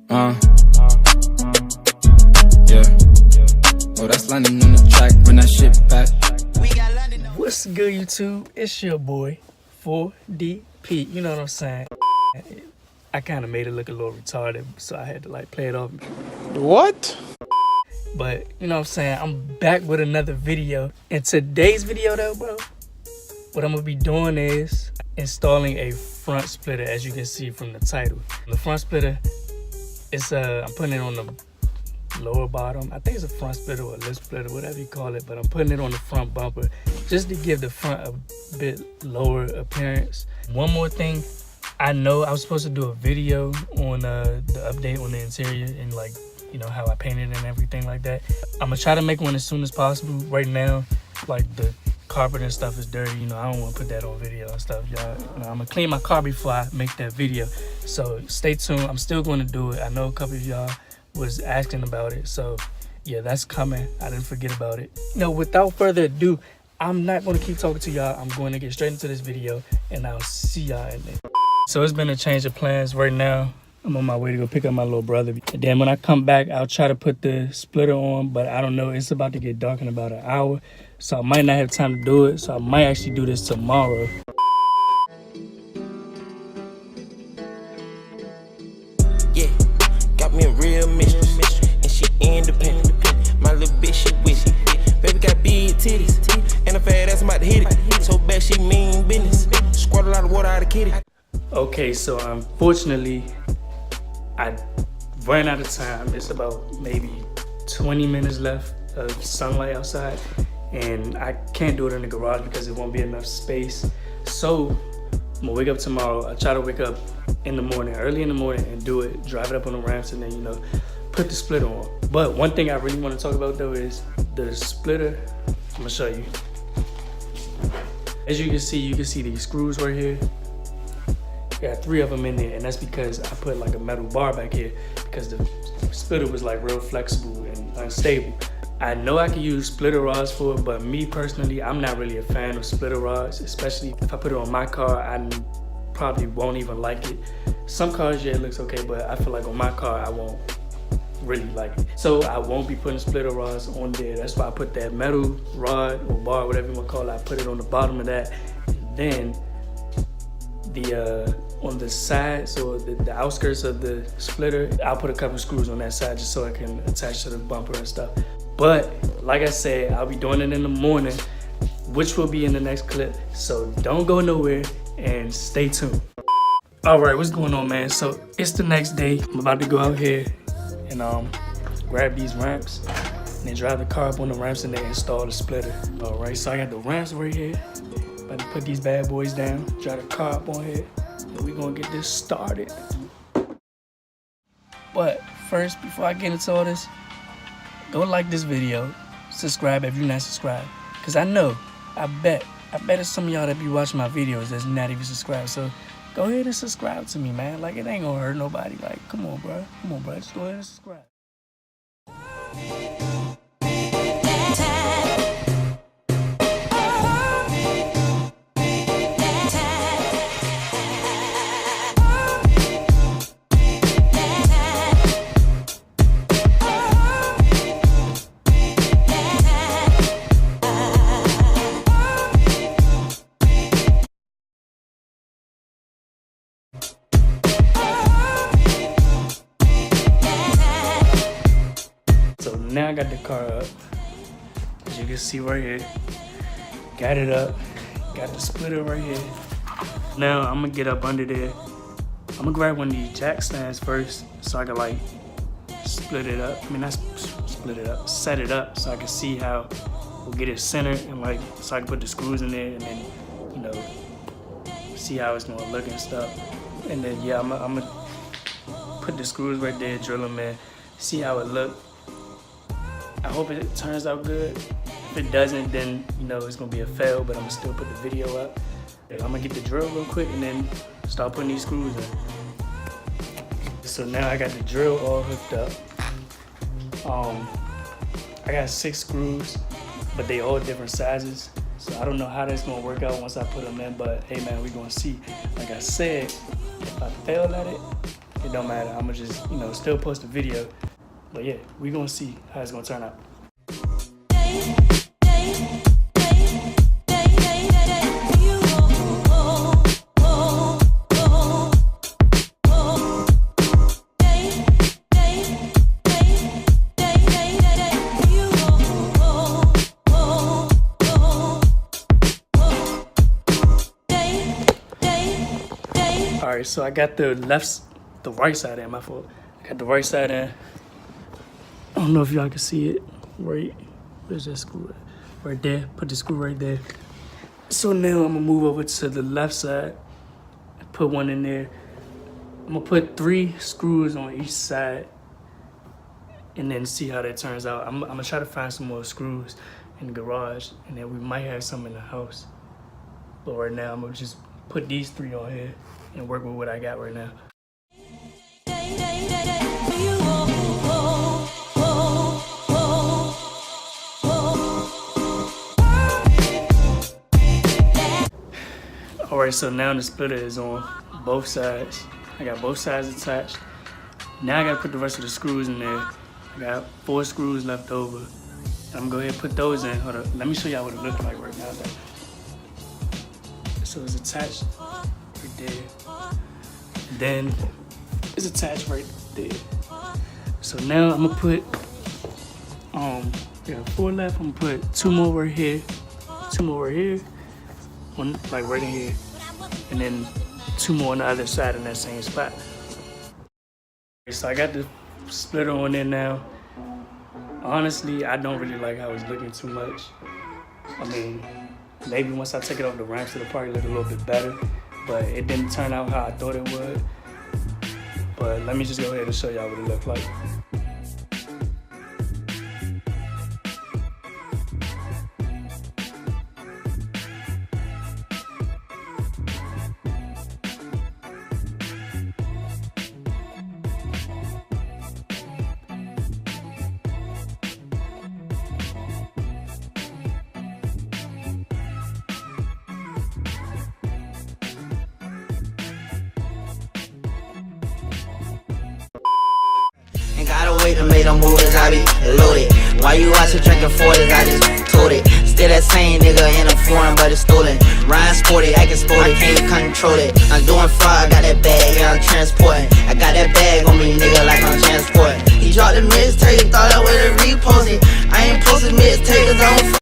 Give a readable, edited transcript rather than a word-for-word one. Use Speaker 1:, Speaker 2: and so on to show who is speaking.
Speaker 1: Yeah. Oh, that's London on the track. Run that shit back.
Speaker 2: What's good, YouTube? It's your boy 4DP. You know what I'm saying? I kind of made it look a little retarded, so I had to like play it off.
Speaker 3: What?
Speaker 2: But you know what I'm saying? I'm back with another video. In today's video though, bro, what I'm gonna be doing is installing a front splitter, as you can see from the title. The front splitter, it's I'm putting it on the lower bottom. I think it's a front splitter or a lip splitter, whatever you call it, but I'm putting it on the front bumper just to give the front a bit lower appearance. One more thing, I know I was supposed to do a video on the update on the interior and like, you know, how I painted and everything like that. I'm gonna try to make one as soon as possible. Right now, like the carpet and stuff is dirty, you know, I don't want to put that on video and stuff, y'all. You know, I'm gonna clean my car before I make that video, so stay tuned. I'm still going to do it. I know a couple of y'all was asking about it, so yeah, that's coming. I didn't forget about it. No, without further ado, I'm not going to keep talking to y'all. I'm going to get straight into this video and I'll see y'all in there. So it's been a change of plans. Right now I'm on my way to go pick up my little brother, and then when I come back I'll try to put the splitter on, but I don't know, it's about to get dark in about an hour, so I might not have time to do it, so I might actually do this tomorrow.
Speaker 4: Yeah, got me a real mistress, and she independent. My little bitch, she with it. Baby got big titties, and a fat ass, I'm about to hit it. So bad, she mean business. Squirt a lot of water out of kitty.
Speaker 2: Okay, so unfortunately, I ran out of time. It's about maybe 20 minutes left of sunlight outside, and I can't do it in the garage because it won't be enough space. So I'm gonna wake up tomorrow. I try to wake up in the morning, early in the morning, and do it, drive it up on the ramps, and then, you know, put the splitter on. But one thing I really want to talk about though is the splitter. I'm gonna show you. As you can see these screws right here. Got 3 of them in there, and that's because I put like a metal bar back here because the splitter was like real flexible and unstable. I know I can use splitter rods for it, but me personally, I'm not really a fan of splitter rods, especially if I put it on my car. I probably won't even like it. Some cars, yeah, it looks okay, but I feel like on my car, I won't really like it. So I won't be putting splitter rods on there. That's why I put that metal rod or bar, whatever you want to call it, I put it on the bottom of that. And then on the sides or the outskirts of the splitter, I'll put a couple screws on that side just so I can attach to the bumper and stuff. But like I said, I'll be doing it in the morning, which will be in the next clip, so don't go nowhere and stay tuned. All right, what's going on, man? So it's the next day. I'm about to go out here and grab these ramps and then drive the car up on the ramps and then install the splitter. All right, so I got the ramps right here. About to put these bad boys down, drive the car up on here, and we're gonna get this started. But first, before I get into all this, go like this video, subscribe if you're not subscribed, because I know, I bet it's some of y'all that be watching my videos that's not even subscribed. So go ahead and subscribe to me, man. Like, it ain't gonna hurt nobody. Like, come on, bro, just go ahead and subscribe. Now I got the car up, as you can see right here. Got it up, got the splitter right here. Now I'm gonna get up under there. I'm gonna grab one of these jack stands first so I can like split it up. I mean, not split it up, set it up so I can see how we'll get it centered and like, so I can put the screws in there and then, you know, see how it's gonna look and stuff. And then yeah, I'm gonna put the screws right there, drill them in, see how it look. I hope it turns out good. If it doesn't, then, you know, it's gonna be a fail, but I'm gonna still put the video up. I'm gonna get the drill real quick and then start putting these screws in. So now I got the drill all hooked up. I got 6 screws, but they all different sizes. So I don't know how that's gonna work out once I put them in, but hey man, we're gonna see. Like I said, if I fail at it, it don't matter. I'ma just, you know, still post a video. But yeah, we gonna see how it's gonna turn out. Alright, so I got the right side in, my fault. I got the right side in. I don't know if y'all can see it. Right, where's that screw at? Right there, put the screw right there. So now I'm gonna move over to the left side and put one in there. I'm gonna put 3 screws on each side and then see how that turns out. I'm gonna try to find some more screws in the garage and then we might have some in the house. But right now I'm gonna just put these 3 on here and work with what I got right now. Alright, so now the splitter is on both sides. I got both sides attached. Now I gotta put the rest of the screws in there. I got 4 screws left over. I'm gonna go ahead and put those in. Hold up, let me show y'all what it looks like right now. So it's attached right there. Then it's attached right there. So now I'm gonna put, we got 4 left. I'm gonna put 2 more right here, 2 more right here, one like right in here, and then 2 more on the other side in that same spot. So I got the splitter on there now. Honestly, I don't really like how it's looking too much. I mean, maybe once I take it off the ramps, it'll probably look a little bit better, but it didn't turn out how I thought it would. But let me just go ahead and show y'all what it looked like.
Speaker 3: Gotta wait to make them moves, I be loaded. Why you watching drinking 40s, I just told it. Still that same nigga in a foreign, but it's stolen. Ryan sporty, acting sporty, can't control it. I'm doing fraud, got that bag, yeah, I'm transporting. I got that bag on me, nigga, like I'm transporting. He dropped the mixtape, thought I would've reposted. I ain't posted mixtape, cause I don't